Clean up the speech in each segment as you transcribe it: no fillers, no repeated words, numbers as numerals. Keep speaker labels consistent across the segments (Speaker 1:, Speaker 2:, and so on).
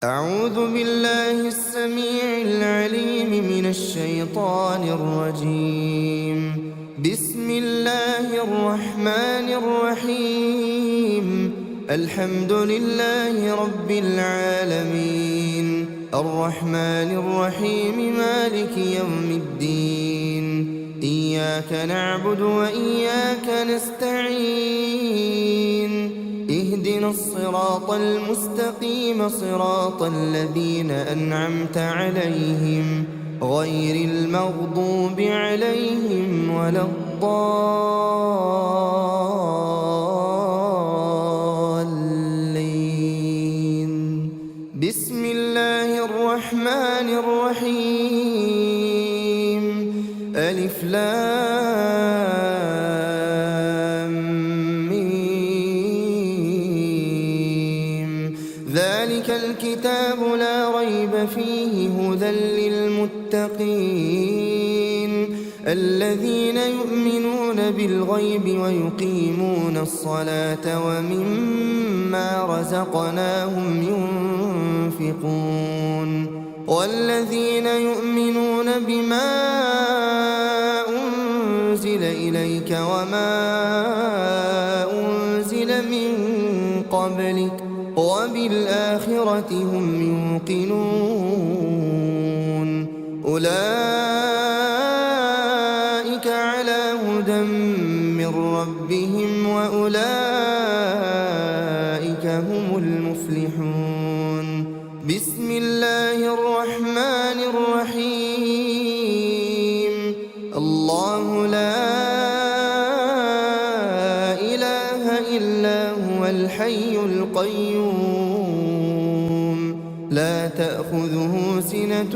Speaker 1: أعوذ بالله السميع العليم من الشيطان الرجيم. بسم الله الرحمن الرحيم. الحمد لله رب العالمين، الرحمن الرحيم، مالك يوم الدين. إياك نعبد وإياك نستعين. اهدنا الصراط المستقيم، صراط الذين أنعمت عليهم غير المغضوب عليهم ولا الضالين. بسم الله الرحمن الرحيم. ألف ذلك الكتاب لا ريب فيه هدى للمتقين الذين يؤمنون بالغيب ويقيمون الصلاة ومما رزقناهم ينفقون والذين يؤمنون بما أنزل إليك وما أنزل من قبلك وبالآخرة هم يوقنون. أولئك على هدى من ربهم وأولئك هم المفلحون. بسم الله الرحمن الرحيم. الله لا إله إلا هو الحي القيوم، لا تأخذه سنة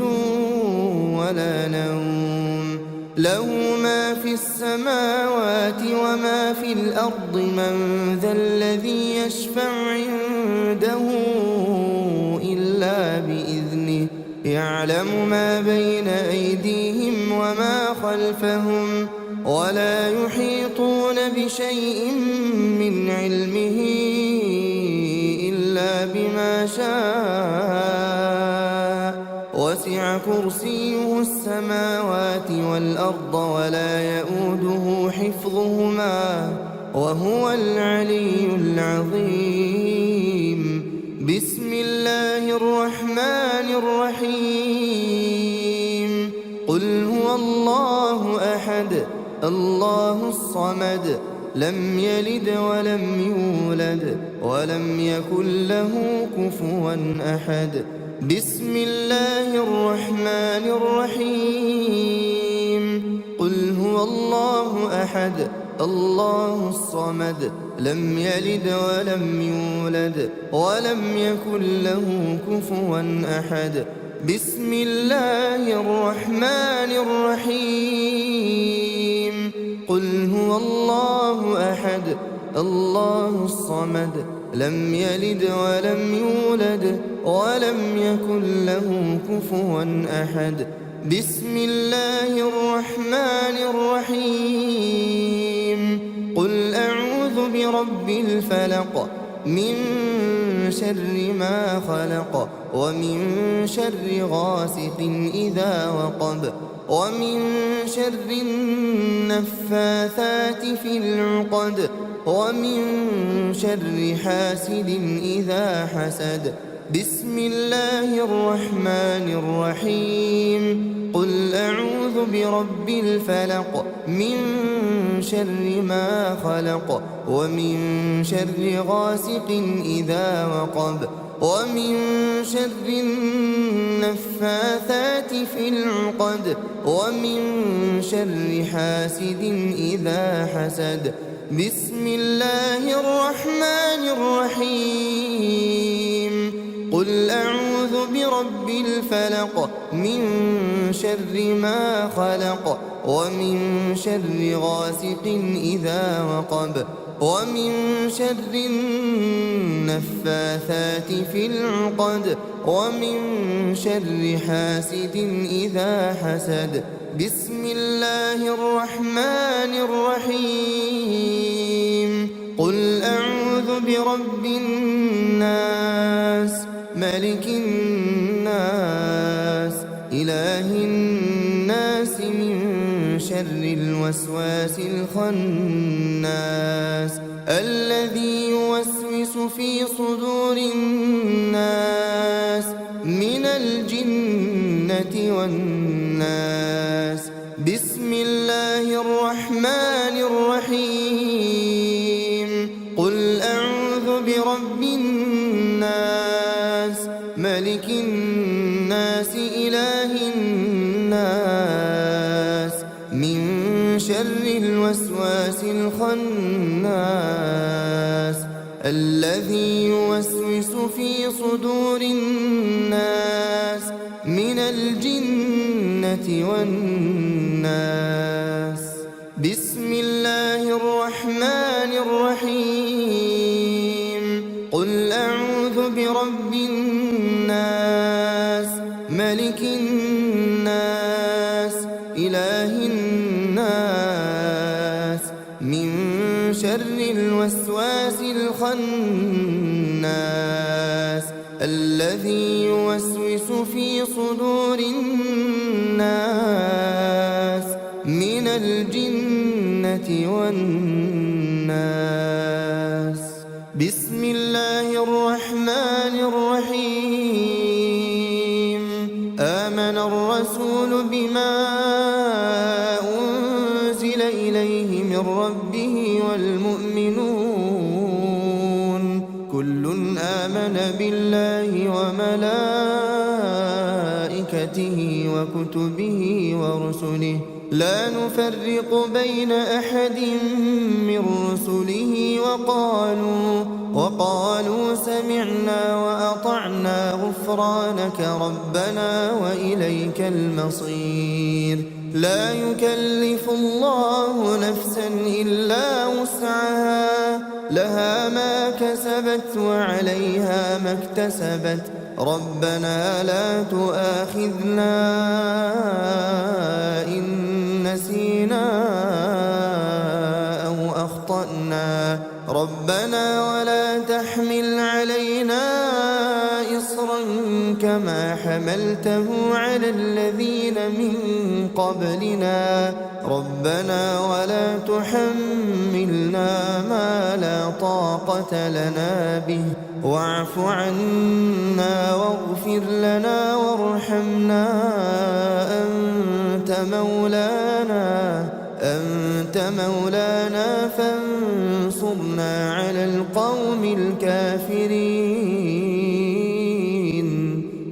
Speaker 1: ولا نوم، له ما في السماوات وما في الأرض. من ذا الذي يشفع عنده إلا بإذنه، يعلم ما بين أيديهم وما خلفهم ولا يحيطون بشيء من علمه إلا بما شاء. وسع كرسيه السماوات والأرض ولا يؤوده حفظهما وهو العلي العظيم. بسم الله الرحمن الرحيم. قل هو الله أحد الله الصمد، لم يلد ولم يولد ولم يكن له كفوا أحد. بسم الله الرحمن الرحيم. قل هو الله أحد الله الصمد، لم يلد ولم يولد ولم يكن له كفوا أحد. بسم الله الرحمن الرحيم. قل هو الله أحد الله الصمد، لم يلد ولم يولد ولم يكن له كفوا أحد. بسم الله الرحمن الرحيم. قل أعوذ برب الفلق، من شر ما خلق، ومن شر غاسق إذا وقب، ومن شر النفاثات في العقد، ومن شر حاسد إذا حسد. بسم الله الرحمن الرحيم. قل أعوذ برب الفلق، من شر ما خلق، ومن شر غاسق إذا وقب، ومن شر النفاثات في العقد، ومن شر حاسد إذا حسد. بسم الله الرحمن الرحيم. قل أعوذ برب الفلق، من شر ما خلق، ومن شر غاسق إذا وقب، ومن شر النفاثات في العقد، ومن شر حاسد إذا حسد. بسم الله الرحمن الرحيم. قل أعوذ برب الناس، ملك الناس إله الناس من شر الوسواس الخناس الذي يوسوس في صدور الناس من الجنة والناس. بسم الله الرحمن الرحيم. قل أعوذ برب الناس ملك الناس إله الناس من شر الوسواس الخناس الذي يوسوس في صدور الناس من الجنة والناس. بسم الله الرحمن الرحيم. قل أعوذ برب الناس ملك الناس إله الناس من شر الوسواس الخناس الذي يوسوس في صدور الناس من الجنة والناس. بسم الله الرحمن الرحيم. آمن الرسول بما أنزل إليه من ربه والمؤمنون كل آمن بالله وملائكته وكتبه ورسله لا نفرق بين أحد من رسله وقالوا سمعنا وأطعنا غفرانك ربنا وإليك المصير. لا يكلف الله نفسا إلا وسعها لها ما كسبت وعليها ما اكتسبت ربنا لا تؤاخذنا إن نسينا أو أخطأنا ربنا ولا تحمل علينا إصرا كما حملته على الذين من قبلنا ربنا ولا تحملنا ما لا طاقة لنا به واعف عنا واغفر لنا وارحمنا أنت مولانا فانصرنا على القوم الكافرين.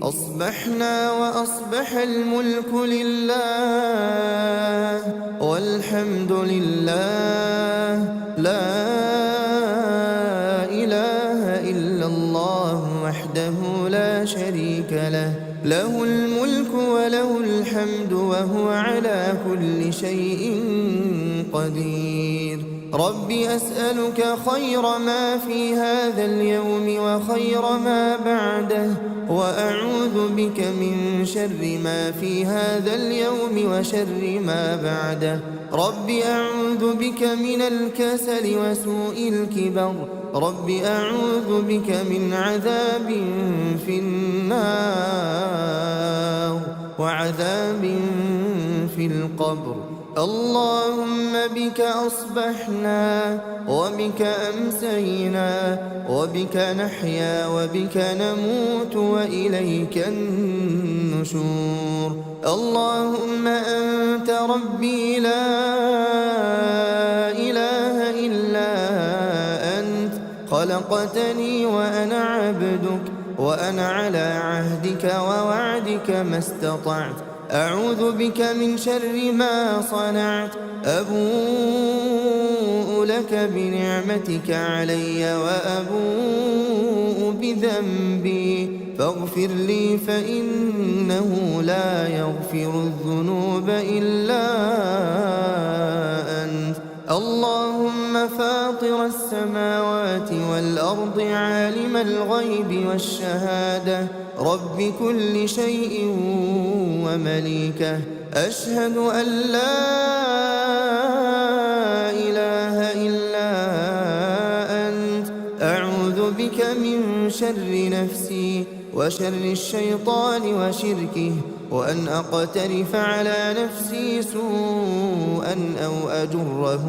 Speaker 1: أصبحنا وأصبح الملك لله والحمد لله لا إله إلا الله وحده لا شريك له له الملك وله الحمد وهو على كل شيء قدير. رب أسألك خير ما في هذا اليوم وخير ما بعده وأعوذ بك من شر ما في هذا اليوم وشر ما بعده. رب أعوذ بك من الكسل وسوء الكبر رب أعوذ بك من عذاب في النار وعذاب في القبر. اللهم بك أصبحنا وبك أمسينا وبك نحيا وبك نموت وإليك النشور. اللهم أنت ربي لا إله إلا أنت خلقتني وأنا عبدك وأنا على عهدك ووعدك ما استطعت. أعوذ بك من شر ما صنعت. أبوء لك بنعمتك علي وأبوء بذنبي فاغفر لي فإنه لا يغفر الذنوب إلا أنت. اللهم فاطر السماوات والأرض عالم الغيب والشهادة رب كل شيء ومليكه أشهد أن لا إله إلا أنت. أعوذ بك من شر نفسي وشر الشيطان وشركه، وأن أقترف على نفسي سوءا أو أجره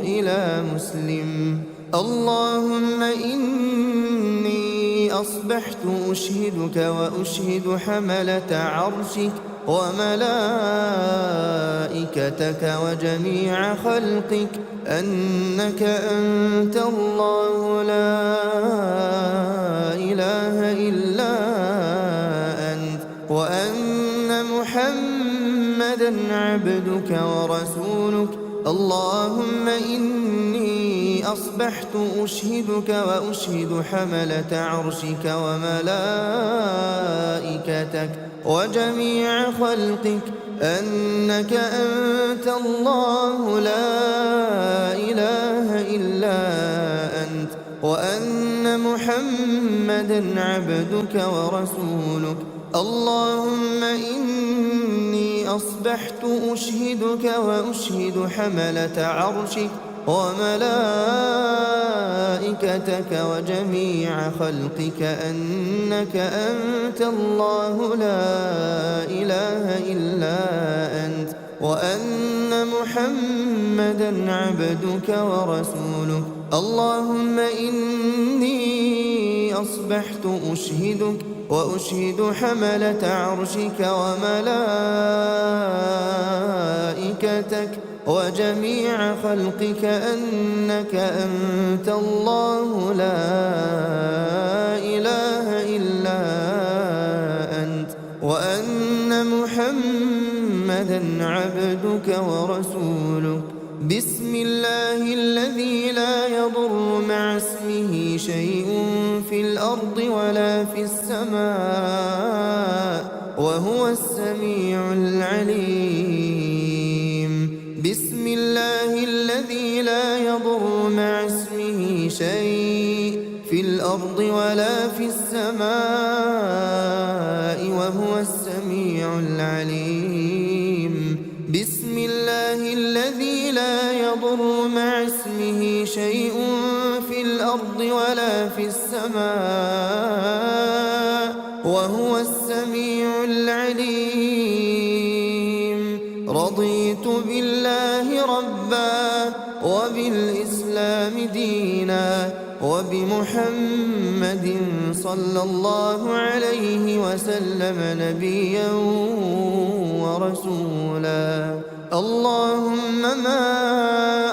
Speaker 1: إلى مسلم. اللهم إني أصبحت أشهدك وأشهد حملة عرشك وملائكتك وجميع خلقك أنك أنت الله لا إله إلا أنت، وأن محمدًا عبدك ورسولك. اللهم إني أصبحت أشهدك وأشهد حملة عرشك وملائكتك وجميع خلقك أنك أنت الله لا إله إلا أنت، وأن محمدًا عبدك ورسولك. اللهم إني أصبحت أشهدك وأشهد حملة عرشك وملائكتك وجميع خلقك أنك أنت الله لا إله إلا أنت، وأن محمدًا عبدك ورسولك. اللهم إني أصبحت أشهدك وأشهد حملة عرشك وملائكتك وجميع خلقك أنك أنت الله لا إله إلا أنت، وأن محمدًا عبدك ورسولك. بسم الله الذي لا يضر مع اسمه شيء في الأرض ولا في السماء وهو السميع العليم. بسم الله الذي لا يضر مع اسمه شيء في الأرض ولا في السماء وهو السميع العليم. بسم الله الذي لا يضر مع اسمه شيء في الأرض ولا في السماء وهو السميع العليم. رضيت بالله ربا وبالإسلام دينا وبمحمد صلى الله عليه وسلم نبيا ورسولا. اللهم ما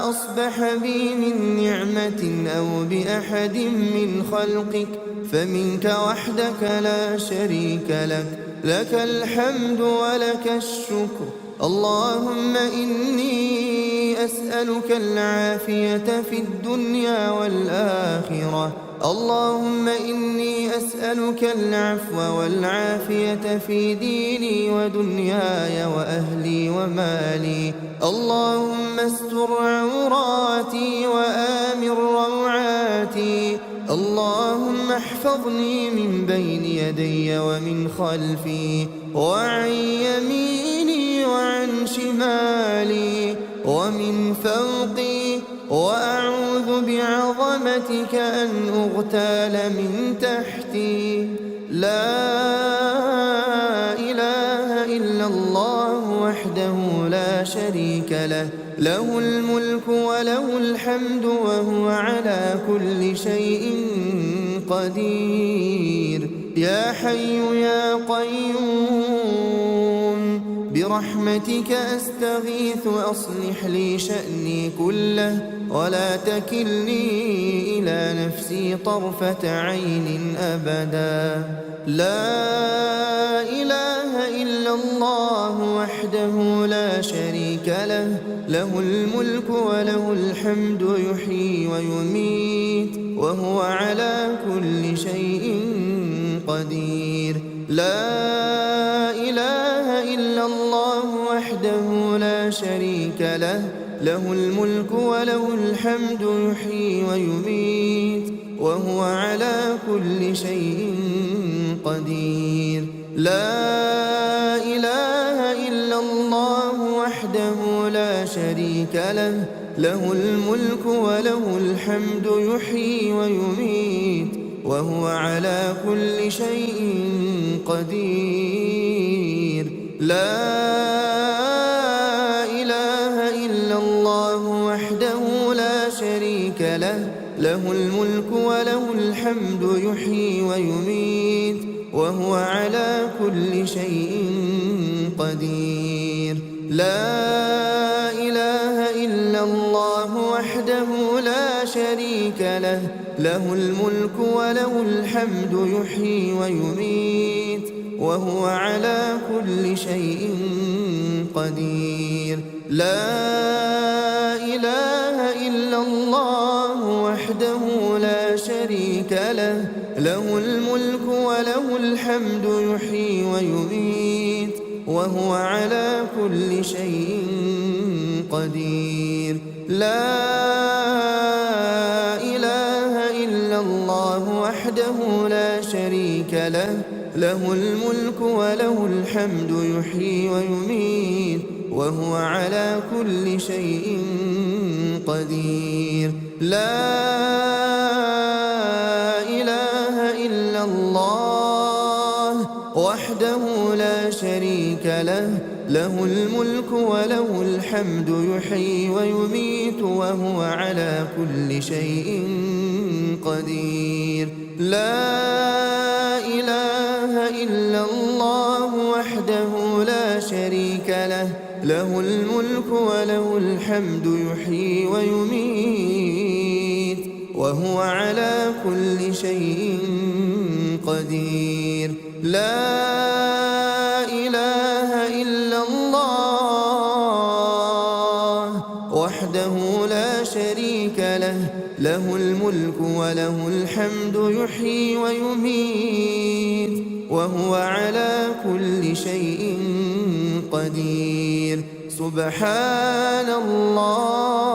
Speaker 1: أصبح بي من نعمة أو بأحد من خلقك فمنك وحدك لا شريك لك، لك الحمد ولك الشكر. اللهم إني أسألك العافية في الدنيا والآخرة. اللهم إني أسألك العفو والعافية في ديني ودنياي وأهلي ومالي. اللهم استر عوراتي وآمن روعاتي. اللهم احفظني من بين يدي ومن خلفي وعن يميني وعن شمالي ومن فوقي، وأعوذ بعظمتك أن أغتال من تحتي. لا إله إلا الله وحده لا شريك له، له الملك وله الحمد وهو على كل شيء قدير. يا حي يا قيوم برحمتك أستغيث أصلح لي شأني كله ولا تكلني إلى نفسي طرفة عين أبدا. لا إله إلا الله وحده لا شريك له، له الملك وله الحمد يحيي ويميت وهو على كل شيء قدير. لا إله إلا الله وحده لا شريك له، له الملك وله الحمد يحيي ويميت وهو على كل شيء قدير. لا إله إلا الله وحده لا شريك له، له الملك وله الحمد يحيي ويميت وهو على كل شيء قدير. لا إله إلا الله وحده لا شريك له، له الملك وله الحمد يحيي ويميت وهو على كل شيء قدير. لا إله إلا الله وحده لا شريك له، له الملك وله الحمد يحيي ويميت وهو على كل شيء قدير. لا إله إلا الله وحده لا شريك له، له الملك وله الحمد يحيي ويميت وهو على كل شيء قدير. لا إله إلا الله وحده لا شريك له، له الملك وله الحمد يحيي ويميت وهو على كل شيء قدير. لا إله إلا الله وحده لا شريك له، له الملك وله الحمد يحيي ويميت وهو على كل شيء قدير. لا إله إلا الله وحده لا شريك له، له الملك وله الحمد يحيي ويميت وهو على كل شيء قدير. لا إله إلا الله وحده لا شريك له، له الملك وله الحمد يحيي ويميت وهو على كل شيء قدير. سبحان الله،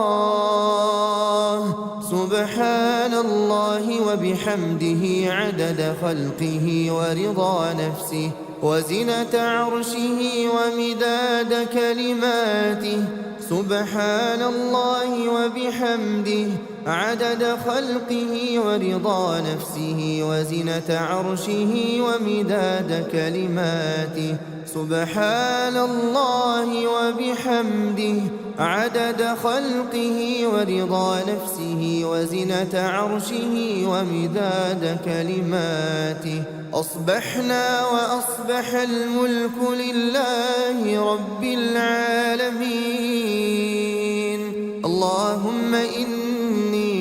Speaker 1: سبحان الله وبحمده عدد خلقه ورضا نفسه وزنة عرشه ومداد كلماته. سبحان الله وبحمده عدد خلقه ورضا نفسه وزنة عرشه ومداد كلماته. سبحان الله وبحمده عدد خلقه ورضا نفسه وزنة عرشه ومداد كلماته. أصبحنا وأصبح الملك لله رب العالمين. اللهم إني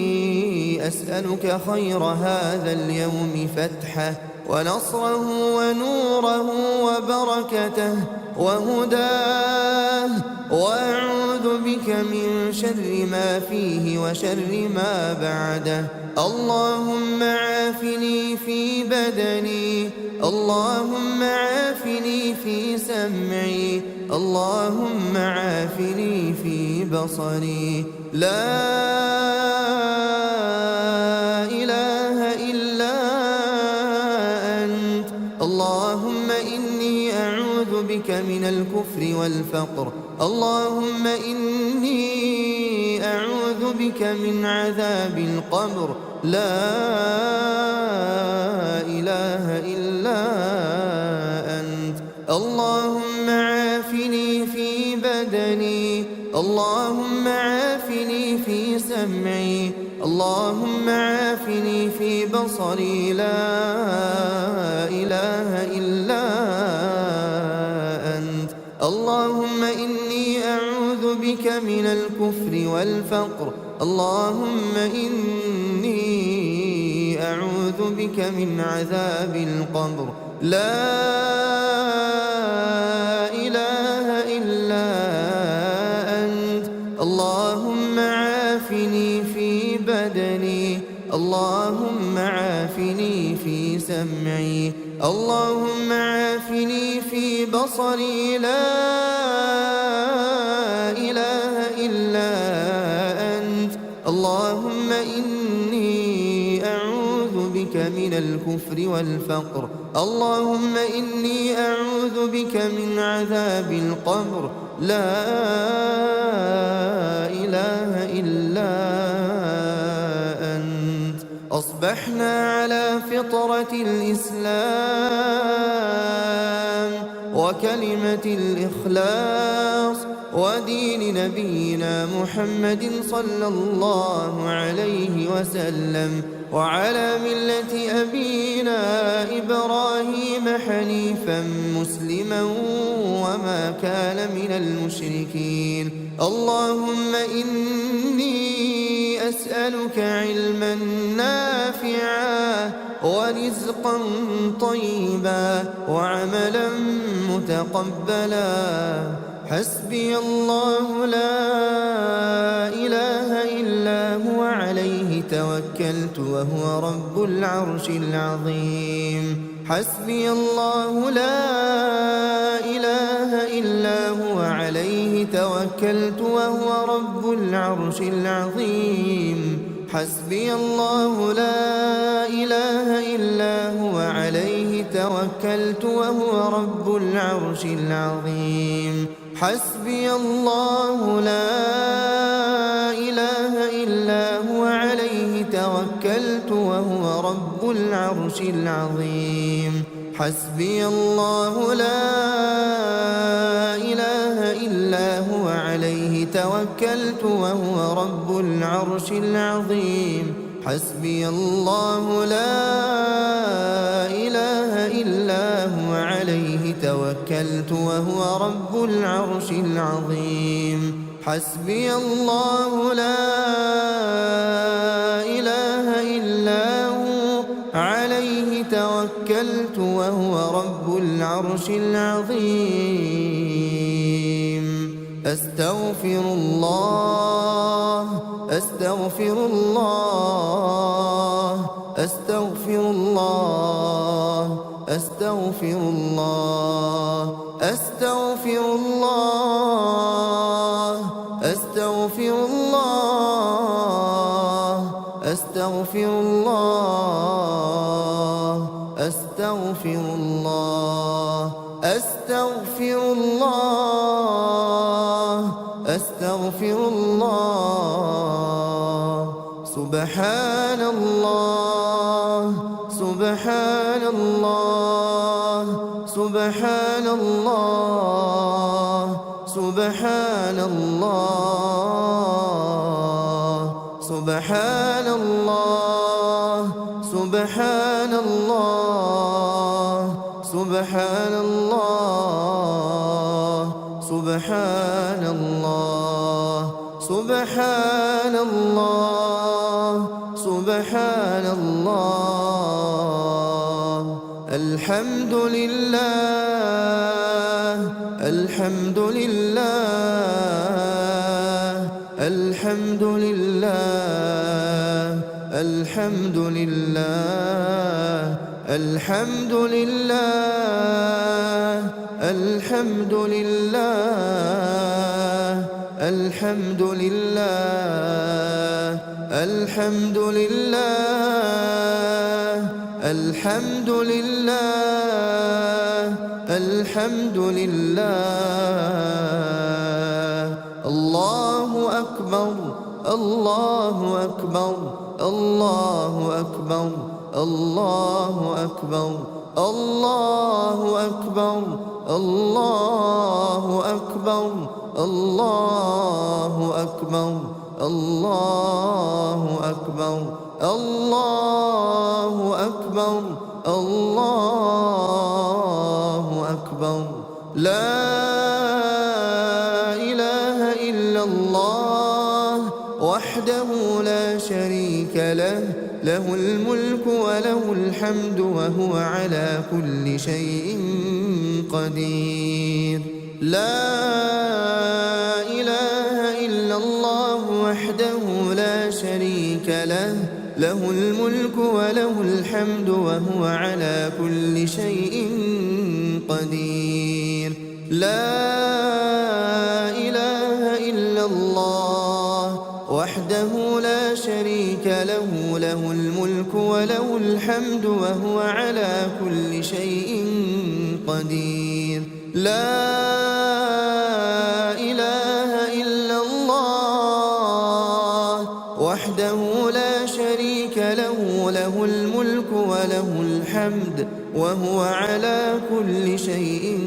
Speaker 1: أسألك خير هذا اليوم فتحه ونصره ونوره وبركته وهداه، وأعوذ بك من شر ما فيه وشر ما بعده. اللهم عافني في بدني، اللهم عافني في سمعي، اللهم عافني في بصري. لا إله إلا أنت. اللهم إني أعوذ بك من الكفر والفقر، اللهم إني أعوذ بك من عذاب القبر. لا إله إلا أنت. اللهم عافني في بدني، اللهم عافني في سمعي، اللهم عافني في بصري. لا إله إلا أنت. اللهم إني أعوذ بك من الكفر والفقر، اللهم إني أعوذ بك من عذاب القبر. لا إله إلا أنت. اللهم عافني في بدني، اللهم عافني في سمعي، اللهم عافني في بصري. لا إله إلا أنت. اللهم إني أعوذ بك من الكفر والفقر، اللهم إني أعوذ بك من عذاب القبر. لا إله إلا أنت. وأصبحنا على فطرة الإسلام وكلمة الإخلاص ودين نبينا محمد صلى الله عليه وسلم، وعلى ملة أبينا إبراهيم حنيفا مسلما وما كان من المشركين. اللهم إني أسألك علما نافعا ورزقا طيبا وعملا متقبلا. حسبي الله لا إله إلا هو عليه توكلت وهو رب العرش العظيم. حسبي الله لا إله إلا هو عليه توكلت وهو رب العرش العظيم. حسبي الله لا إله إلا هو عليه توكلت وهو رب العرش العظيم. حسبي الله لا إله إلا هو عليه توكلت وهو رب العرش العظيم. حسبي الله لا إله إلا هو عليه توكلت وهو رب العرش العظيم. حسبي الله لا إله إلا هو عليه توكلت وهو رب العرش العظيم. حسبي الله لا إله إلا هو عليه توكلت وهو رب العرش العظيم. أستغفر الله أستغفر الله أستغفر الله أستغفر الله أستغفر الله أستغفر الله أستغفر الله أستغفر الله أستغفر الله أستغفر الله. سبحان الله سبحان الله سبحان الله سبحان الله سبحان الله سبحان الله سبحان الله سبحان الله سبحان الله سبحان الله. الحمد لله الحمد لله الحمد لله الحمد لله الحمد لله الحمد لله الحمد لله الحمد لله الحمد لله الحمد لله. الله أكبر الله أكبر الله أكبر الله أكبر الله أكبر الله أكبر الله أكبر الله أكبر الله أكبر الله أكبر. لا إله إلا الله وحده لا شريك له، له الملك وله الحمد وهو على كل شيء قدير. لا إله إلا الله وحده لا شريك له، له الملك وله الحمد وهو على كل شيء قدير. لا إله إلا الله وحده لا شريك له، له الملك وله الحمد وهو على كل شيء قدير. لا إله إلا الله وحده لا شريك له، له الحمد وهو على كل شيء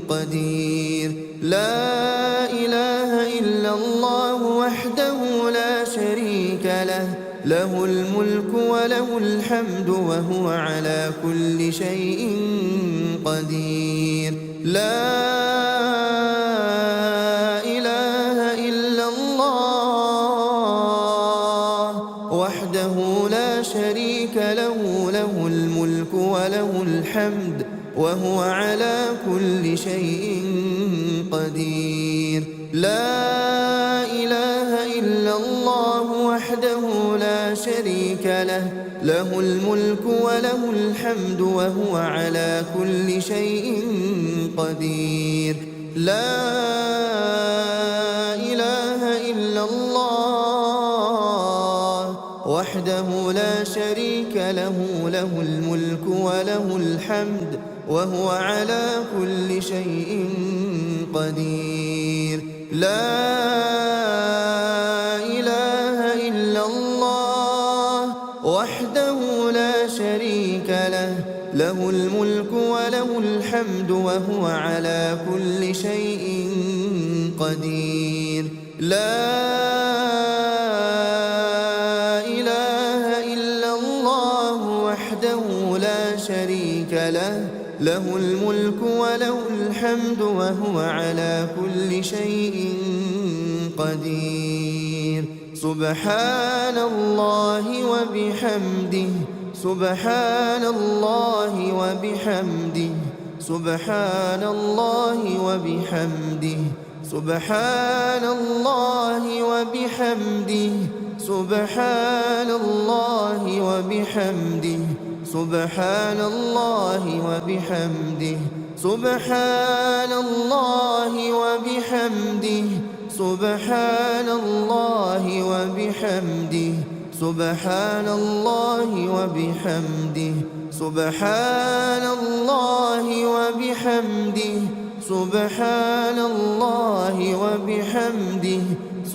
Speaker 1: قدير. لا إله إلا الله وحده لا شريك له، له الملك وله الحمد وهو على كل شيء قدير. لا إله إلا الله وحده لا شريك له، له الملك وله الحمد وهو على كل شيء قدير. لا إله إلا الله وحده لا شريك له، له الملك وله الحمد وهو على كل شيء قدير. لا إله إلا الله وحده لا شريك له، له الملك وله الحمد وهو على كل شيء قدير. لا إله إلا الله وحده لا شريك له، له الملك وله الحمد وهو على كل شيء قدير. لا إله إلا الله وحده لا شريك له، له الملك وله الحمد وهو على كل شيء قدير. سبحان الله وبحمده، سبحان الله وبحمده، سبحان الله وبحمده، سبحان الله وبحمده، سبحان الله وبحمده، سبحان الله وبحمده، سبحان الله وبحمده، سبحان الله وبحمده، سبحان الله وبحمده، سبحان الله وبحمده، سبحان الله وبحمده،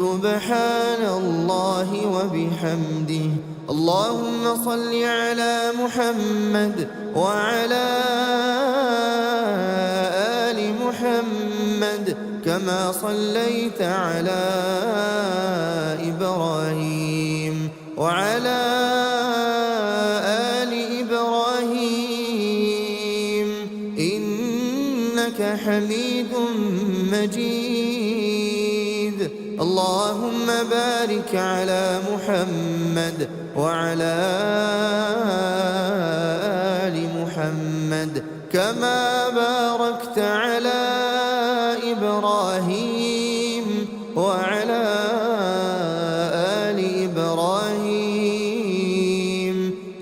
Speaker 1: سبحان الله وبحمده. اللهم صل على محمد وعلى آل محمد كما صليت على إبراهيم وعلى آل إبراهيم إنك حميد مجيد. اللهم بارك على محمد وعلى آل محمد كما باركت على إبراهيم وعلى آل إبراهيم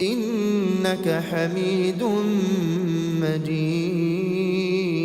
Speaker 1: إنك حميد مجيد.